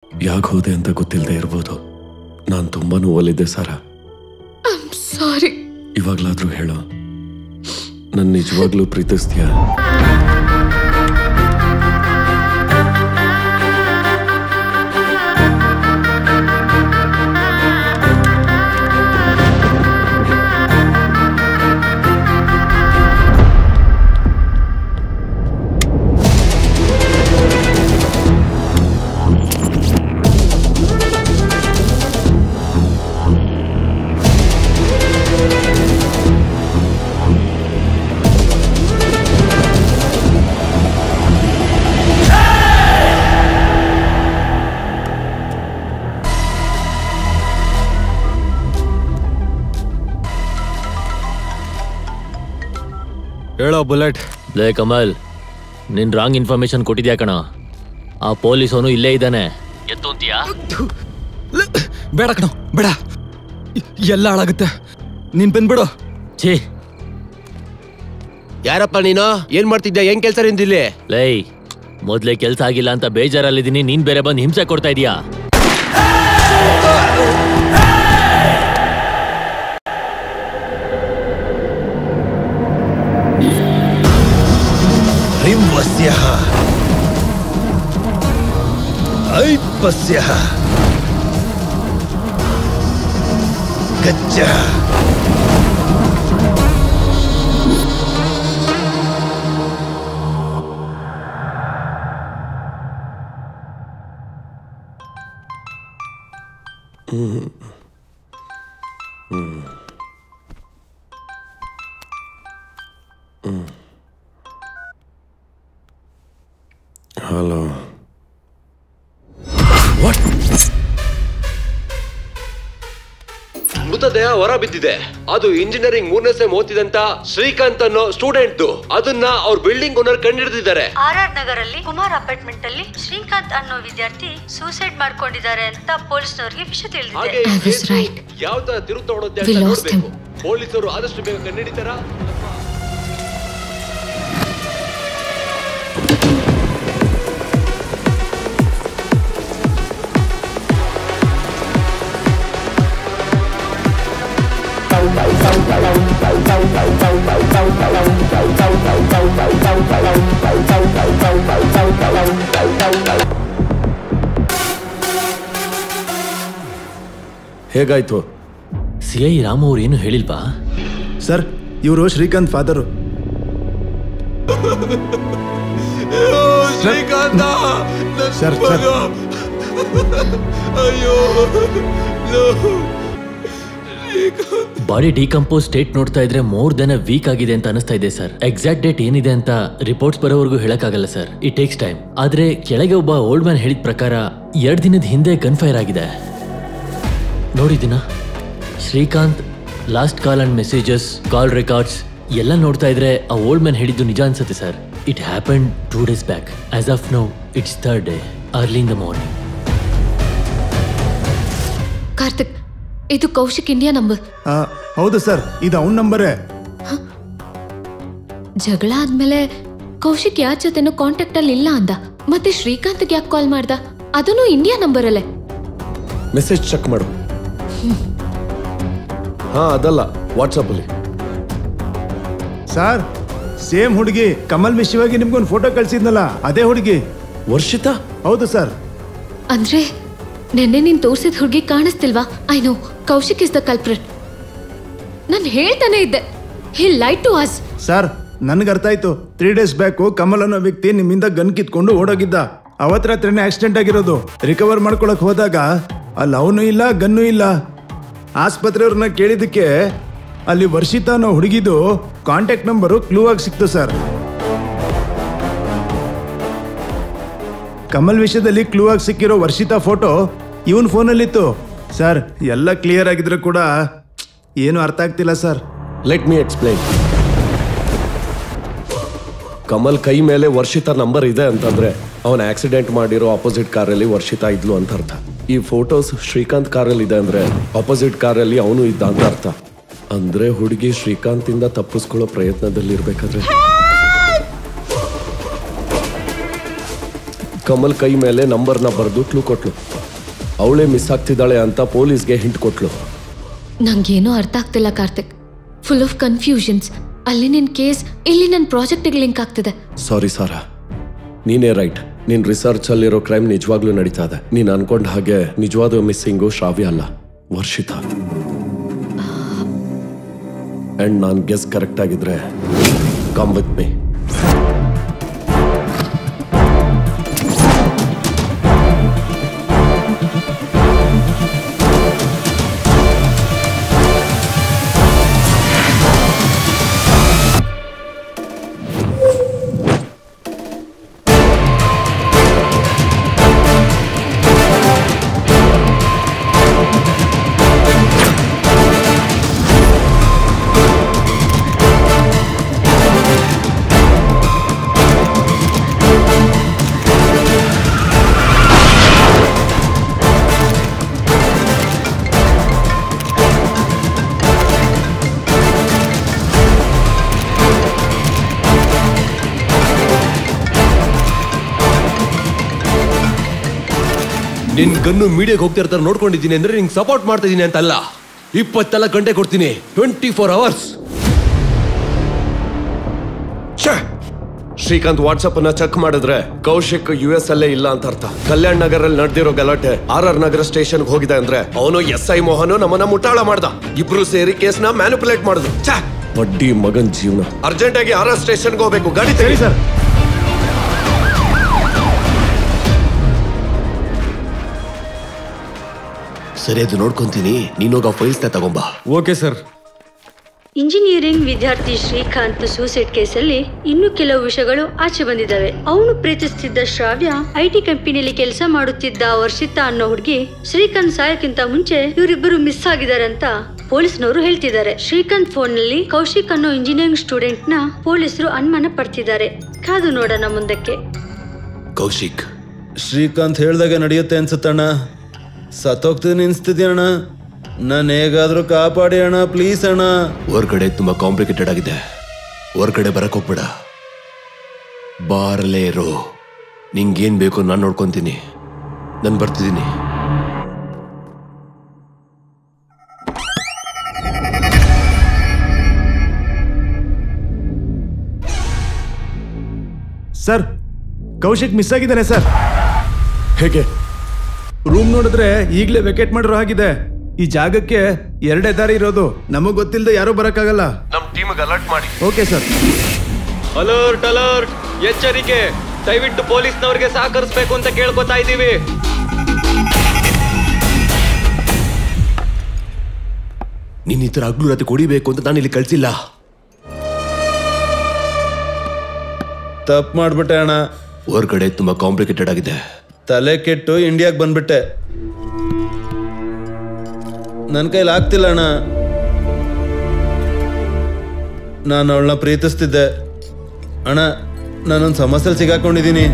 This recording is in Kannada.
ಯಾಕೆ ಹೋದೆ ಅಂತ ಗೊತ್ತಿಲ್ಲದೆ ಇರ್ಬೋದು. ನಾನು ತುಂಬಾ ನೋವಲ್ಲಿದ್ದೆ ಸಾರಾ. ಸಾರಿ. ಇವಾಗ್ಲಾದ್ರೂ ಹೇಳೋ, ನನ್ನ ನಿಜವಾಗ್ಲೂ ಪ್ರೀತಿಸ್ತೀಯಾ? ಹೇಳೋ ಬುಲೆಟ್. ಲೇ ಕಮಲ್, ನಿನ್ ರಾಂಗ್ ಇನ್ಫಾರ್ಮೇಶನ್ ಕೊಟ್ಟಿದ್ಯಾ ಕಣ. ಆ ಪೊಲೀಸ್ ಅವನು ಇಲ್ಲೇ ಇದ್ದಾನೆ. ಎತ್ತು ಅಂತೀಯಾ? ಬೇಡ ಕಣ, ಬೇಡ, ಎಲ್ಲ ಹಾಳಾಗುತ್ತೆ. ನೀನ್ ಬಂದ್ಬಿಡು. ಛೀ, ಯಾರಪ್ಪ ನೀನು? ಏನ್ ಮಾಡ್ತಿದ್ಯಾ? ಏನ್ ಕೆಲ್ಸ ನಿಂದಿಲ್ಲಿ? ಲೈ, ಮೊದ್ಲೇ ಕೆಲ್ಸ ಆಗಿಲ್ಲ ಅಂತ ಬೇಜಾರಲ್ಲಿದ್ದೀನಿ, ನೀನ್ ಬೇರೆ ಬಂದು ಹಿಂಸೆ ಕೊಡ್ತಾ ಇದೀಯಾ? ಹಿಂವಸ್ಯಃ ಐಪಸ್ಯಃ ಗಚ್ಚ. ಹಲೋ. ಮೃತದೇಹ ಹೊರ ಬಿದ್ದಿದೆ. ಅದು ಇಂಜಿನಿಯರಿಂಗ್ 3ನೇ ಸೆಮ್ ಓದ್ತಿದಂತ ಶ್ರೀಕಾಂತ್ ಅನ್ನೋ ಸ್ಟೂಡೆಂಟ್. ಅದನ್ನ ಅವ್ರ ಬಿಲ್ಡಿಂಗ್ ಓನರ್ ಕಂಡಿಡಿದಿದ್ದಾರೆ. RR ನಗರಲ್ಲಿ ಕುಮಾರ್ ಅಪಾರ್ಟ್ಮೆಂಟ್ ಅಲ್ಲಿ ಶ್ರೀಕಾಂತ್ ಅನ್ನೋ ವಿದ್ಯಾರ್ಥಿ ಸೂಸೈಡ್ ಮಾಡ್ಕೊಂಡಿದ್ದಾರೆ ಅಂತ ಪೊಲೀಸ್ನವರಿಗೆ ವಿಷಯ ತಿಳಿದಿದೆ. ಯಾವ ತರ ತಿರುವು ತಗೊಳುತ್ತೆ ಅಂತ ನೋಡ್ಬೇಕು. ಪೊಲೀಸರು ಆದಷ್ಟು ಬೇಗ ಕಂಡಿಡಿತಾರ. ಹೇಗಾಯ್ತು? CI ರಾಮು ಅವ್ರು ಏನು ಹೇಳಿಲ್ವಾ? ಸರ್, ಇವರು Srikanth father. Srikanth sir, body decompose state ನೋಡ್ತಾ ಇದ್ರೆ ಮೋರ್ ದೆನ್ ವೀಕ್ ಆಗಿದೆ ಅಂತ ಅನಿಸ್ತಾ ಇದೆ ಸರ್. ಎಕ್ಸಾಕ್ಟ್ ಡೇಟ್ ಏನಿದೆ ಅಂತ ರಿಪೋರ್ಟ್ಸ್ ಬರೋವರೆಗೂ ಹೇಳಕ್ಕಾಗಲ್ಲ ಸರ್. It takes time. ಆದ್ರೆ ಕೆಳಗೆ ಒಬ್ಬ ಓಲ್ಡ್ ಮ್ಯಾನ್ ಹೇಳಿದ ಪ್ರಕಾರ 2 ದಿನದ ಹಿಂದೆ ಗನ್ ಫೈರ್ ಆಗಿದೆ. ನೋಡಿದಿನ Srikanth last call and messages, call records ಎಲ್ಲ ನೋಡ್ತಾ ಇದ್ರೆ ಆ ಓಲ್ಡ್ ಮ್ಯಾನ್ ಹೇಳಿದ್ದು ನಿಜ ಅನ್ಸುತ್ತೆ sir. It happen 2 days back. As of now it's 3rd day, early in the morning. Karthik, ಇದು ಕೌಶಿಕ್ ಇಂಡಿಯಾ ನಂಬರ್. ಹೌದು ಸರ್, ಇದು ಅವನ ನಂಬರೇ. ಜಗಳ ಆದ್ಮೇಲೆ ಕೌಶಿಕ್ ಯಾರ ಜೊತೆನೂ ಕಾಂಟ್ಯಾಕ್ಟ್ ಅಲ್ಲಿ ಇಲ್ಲ ಅಂದ. ಮತ್ತೆ ಶ್ರೀಕಾಂತ್ಗೆ ಯಾಕೆ ಕಾಲ್ ಮಾಡ್ದ? ಅದನ್ನು ಇಂಡಿಯಾ ನಂಬರ್ ಅಲ್ಲೇ. ಮೆಸೇಜ್ ಚೆಕ್ ಮಾಡು. ಹಾ, ಅದಲ್ಲ, ವಾಟ್ಸಪ್ ಅಲ್ಲಿ. ಸರ್, ಸೇಮ್ ಹುಡುಗಿ ಕಮಲ್ ವಿಷಯವಾಗಿ ನಿಮ್ಗೊಂದು ಫೋಟೋ ಕಳ್ಸಿದ್ನಲ್ಲ, ಅದೇ ಹುಡುಗಿ. ವರ್ಷಿತಾ? ಹೌದು ಸರ್. ಅಂದ್ರೆ ನೆನ್ನೆ ನೀನ್ ತೋರ್ಸಿದ ಹುಡುಗಿ ಕಾಣಿಸ್ತಿಲ್ವಾ? I know Kaushik is the culprit. ನಾನು ಹೇಳ್ತಾನೆ ಇದ್ದೆ, he lied to us. Sir, ನನ್ಗೆ ಅರ್ಥ ಆಯ್ತು. 3 days ಬ್ಯಾಕು ಕಮಲ್ ಅನ್ನೋ ವ್ಯಕ್ತಿ ನಿಮ್ಮಿಂದ ಗನ್ ಕಿತ್ಕೊಂಡು ಓಡೋಗಿದ್ದ. ಅವತ್ತು ರಾತ್ರಿನೇ ಆಕ್ಸಿಡೆಂಟ್ ಆಗಿರೋದು. ರಿಕವರ್ ಮಾಡ್ಕೊಳಕ್ ಹೋದಾಗ ಅಲ್ಲಿ ಅವನು ಇಲ್ಲ, ಗನ್ನೂ ಇಲ್ಲ. ಆಸ್ಪತ್ರೆಯವ್ರನ್ನ ಕೇಳಿದಕ್ಕೆ ಅಲ್ಲಿ ವರ್ಷಿತಾ ಅನ್ನೋ ಹುಡುಗಿದು ಕಾಂಟ್ಯಾಕ್ಟ್ ನಂಬರು ಕ್ಲೂ ಆಗಿ ಸಿಕ್ತು ಸರ್. ಕಮಲ್ ವಿಷಯದಲ್ಲಿ ಕ್ಲೂ ಆಗಿ ಸಿಕ್ಕಿರೋ ವರ್ಷಿತಾ ಫೋಟೋ ಇವನ್ ಫೋನಲ್ಲಿತ್ತು ಸರ್. ಎಲ್ಲ ಕ್ಲಿಯರ್ ಆಗಿದ್ರೆ ಕೂಡ ಏನು ಅರ್ಥ ಆಗ್ತಿಲ್ಲ sir. Let me explain. Kamal ಕೈ ಮೇಲೆ ವರ್ಷಿತಾ ನಂಬರ್ ಇದೆ ಅಂತಂದ್ರೆ ಅವನ ಆಕ್ಸಿಡೆಂಟ್ ಮಾಡಿರೋ ಆಪೋಸಿಟ್ ಕಾರಲ್ಲಿ ವರ್ಷಿತಾ ಇದ್ಲು ಅಂತ ಅರ್ಥ. ಈ ಫೋಟೋಸ್ ಶ್ರೀಕಾಂತ್ ಕಾರಲ್ಲಿ ಇದೆ ಅಂದ್ರೆ ಆಪೋಸಿಟ್ ಕಾರಲ್ಲಿ ಅವನು ಇದ್ದ ಅಂತ ಅರ್ಥ. ಅಂದ್ರೆ ಹುಡುಗಿ ಶ್ರೀಕಾಂತ್ ಇಂದ ತಪ್ಪಿಸ್ಕೊಳ್ಳೋ ಪ್ರಯತ್ನದಲ್ಲಿ ಇರ್ಬೇಕಾದ್ರೆ ಕಮಲ್ ಕೈ ಮೇಲೆ ನಂಬರ್ನ ಬರೆದು ಕ್ಲೂ ಕೊಟ್ಲು. ಅವಳೇ ಮಿಸ್ ಆಗ್ತಿದ್ದಾಳೆ ಅಂತ ಪೊಲೀಸ್ಗೆ ಹಿಂಟ್ ಕೊಟ್ಲು. ನಂಗೇನೂ ಅರ್ಥ ಆಗ್ತಿಲ್ಲ ಕಾರ್ತಿಕ್. Full of confusions. ಅಲ್ಲಿ ನಿನ್ ಕೇಸ್, ಇಲ್ಲಿ ನನ್ನ ಪ್ರಾಜೆಕ್ಟಿಗೆ ಲಿಂಕ್ ಆಗ್ತಿದೆ. ಸಾರಿ ಸಾರಾ, ನೀನೇ ರೈಟ್. ನಿನ್ ರಿಸರ್ಚ್ ಅಲ್ಲಿರೋ ಕ್ರೈಮ್ ನಿಜವಾಗ್ಲೂ ನಡೀತಾ ಇದೆ. ನೀನ್ ಅನ್ಕೊಂಡ ಹಾಗೆ ನಿಜವಾದ ಮಿಸ್ಸಿಂಗು ಶ್ರಾವ್ಯ ಅಲ್ಲ, Varshitha. And non guess correct ಆಗಿದ್ರೆ ಕಮ್ ವಿತ್ ಮೀ. ನಿನ್ ಗನ್ನು ಮೀಡಿಯಾಗೆ ಹೋಗ್ತಿರ್ತಾರೆ ನೋಡ್ಕೊಂಡಿದ್ದೀನಿ ಅಂದ್ರೆ ನಿಂಗೆ ಸಪೋರ್ಟ್ ಮಾಡ್ತಾ ಇದೀನಿ ಅಂತಲ್ಲ. 24 ಗಂಟೆ ಕೊಡ್ತೀನಿ, 24 hours. ಶ್ರೀಕಾಂತ್ ವಾಟ್ಸಪ್ ಅನ್ನ ಚೆಕ್ ಮಾಡಿದ್ರೆ ಕೌಶಿಕ್ US ಅಲ್ಲೇ ಇಲ್ಲ ಅಂತ ಅರ್ಥ. ಕಲ್ಯಾಣ್ ನಗರಲ್ಲಿ ನಡೆದಿರೋ ಗಲಾಟೆ RR ನಗರ ಸ್ಟೇಷನ್ ಹೋಗಿದೆ ಅಂದ್ರೆ ಅವನು SI ಮೋಹನ್ ನಮ್ಮನ್ನ ಮುಟ್ಟಾಳ ಮಾಡ್ದ. ಇಬ್ರು ಸೇರಿ ಕೇಸ್ನ ಮ್ಯಾನಿಪುಲೇಟ್ ಮಾಡಿದ್ರು. ಬಡ್ಡಿ ಮಗನ್ ಜೀವನ. ಅರ್ಜೆಂಟ್ ಆಗಿ RR ಸ್ಟೇಷನ್ಗೆ ಹೋಗ್ಬೇಕು. ಗಾಡಿ ತೆಗಿ ಸರ್. ಸರಿ, ಅದು ನೋಡ್ಕೊಂತೀನಿ. ನೀನೋಗ ಫೈಲ್ಸ್ನ ತಗೊಂಬಾ. Okay sir. ಇಂಜಿನಿಯರಿಂಗ್ ವಿದ್ಯಾರ್ಥಿ ಶ್ರೀಕಾಂತ್ ಸೂಸೈಡ್ ಕೇಸಲ್ಲಿ ಇನ್ನೂ ಕೆಲವು ವಿಷಯಗಳು ಆಚೆ ಬಂದಿದ್ದಾವೆ. ಅವನು ಪ್ರೀತಿಸ್ತಿದ್ದ ಶ್ರಾವ್ಯ IT ಕಂಪನಿಯಲ್ಲಿ ಕೆಲಸ ಮಾಡುತ್ತಿದ್ದ ವರ್ಷಿತಾ ಅನ್ನೋ ಹುಡುಗಿ ಶ್ರೀಕಾಂತ್ ಸಾಯಕ್ಕಿಂತ ಮುಂಚೆ ಇವರಿಬ್ಬರು ಮಿಸ್ ಆಗಿದ್ದಾರೆ ಅಂತ ಪೊಲೀಸ್ನವರು ಹೇಳ್ತಿದ್ದಾರೆ. ಶ್ರೀಕಾಂತ್ ಫೋನ್ ನಲ್ಲಿ ಕೌಶಿಕ್ ಅನ್ನೋ ಇಂಜಿನಿಯರಿಂಗ್ ಸ್ಟೂಡೆಂಟ್ ನ ಪೊಲೀಸರು ಅನುಮಾನ ಪಡ್ತಿದ್ದಾರೆ. ಕಾದು ನೋಡೋಣ ಮುಂದಕ್ಕೆ. ಕೌಶಿಕ್, ಶ್ರೀಕಾಂತ್ ಹೇಳ್ದಾಗ ನಡೆಯುತ್ತೆ ಅನ್ಸುತ್ತಣ್ಣ. ಸತ್ತೋಗ್ತೀನಿ ಅನ್ಸ್ತಿದ್ಯಣ್ಣ. ನಾನು ಹೇಗಾದ್ರೂ ಕಾಪಾಡಿ ಅಣ್ಣ, ಪ್ಲೀಸ್ ಅಣ್ಣ. ಹೊರಗಡೆ ತುಂಬಾ ಕಾಂಪ್ಲಿಕೇಟೆಡ್ ಆಗಿದೆ. ಹೊರಗಡೆ ಬರಕ್ ಹೋಗ್ಬೇಡ, ಬಾರಲೇ ಇರೋ. ನಿಂಗೇನ್ ಬೇಕು ನಾನು ನೋಡ್ಕೊಂತೀನಿ. ನಾನು ಬರ್ತಿದ್ದೀನಿ. ಸರ್, ಕೌಶಿಕ್ ಮಿಸ್ ಆಗಿದ್ದಾನೆ ಸರ್. ಹೇಗೆ? ರೂಮ್ ನೋಡಿದ್ರೆ ಈಗಲೇ ವೆಕೇಟ್ ಮಾಡಿರೋ ಹಾಗಿದೆ. ಈ ಜಾಗಕ್ಕೆ 2 ದಾರಿ ಇರೋದು. ನಮಗ್ ಗೊತ್ತಿಲ್ಲದೆ ಯಾರು ಬರಕ್ಕಾಗಲ್ಲ. ನಮ್ ಟೀಮ್ಗೆ ಅಲರ್ಟ್ ಮಾಡಿ. Okay sir. ಅಲರ್ಟ್ ಅಲರ್ಟ್, ಎಚ್ಚರಿಕೆ. ದಯವಿಟ್ಟು ಪೊಲೀಸ್ನವರಿಗೆ ಸಹಕರಿಸಬೇಕು ಅಂತ ಕೇಳ್ಕೊತಾ ಇದ್ದೀವಿ. ನೀನ್ ಈ ತರ ಹಗ್ಲು ರಾತ್ರಿ ಕೊಡಿಬೇಕು ಅಂತ ನಾನು ಇಲ್ಲಿ ಕಳ್ಸಿಲ್ಲ. ತಪ್ಪು ಮಾಡ್ಬಿಟ್ಟೆ ಅಣ್ಣ. ಹೊರಗಡೆ ತುಂಬಾ ಕಾಂಪ್ಲಿಕೇಟೆಡ್ ಆಗಿದೆ. ತಲೆ ಕೆಟ್ಟು ಇಂಡಿಯಾಗೆ ಬಂದ್ಬಿಟ್ಟೆ. ನನ್ನ ಕೈಲಿ ಆಗ್ತಿಲ್ಲ ಅಣ್ಣ. ನಾನು ಅವಳನ್ನ ಪ್ರೀತಿಸ್ತಿದ್ದೆ ಅಣ್ಣ. ನಾನೊಂದು ಸಮಸ್ಯೆಲಿ ಸಿಗಾಕೊಂಡಿದ್ದೀನಿ.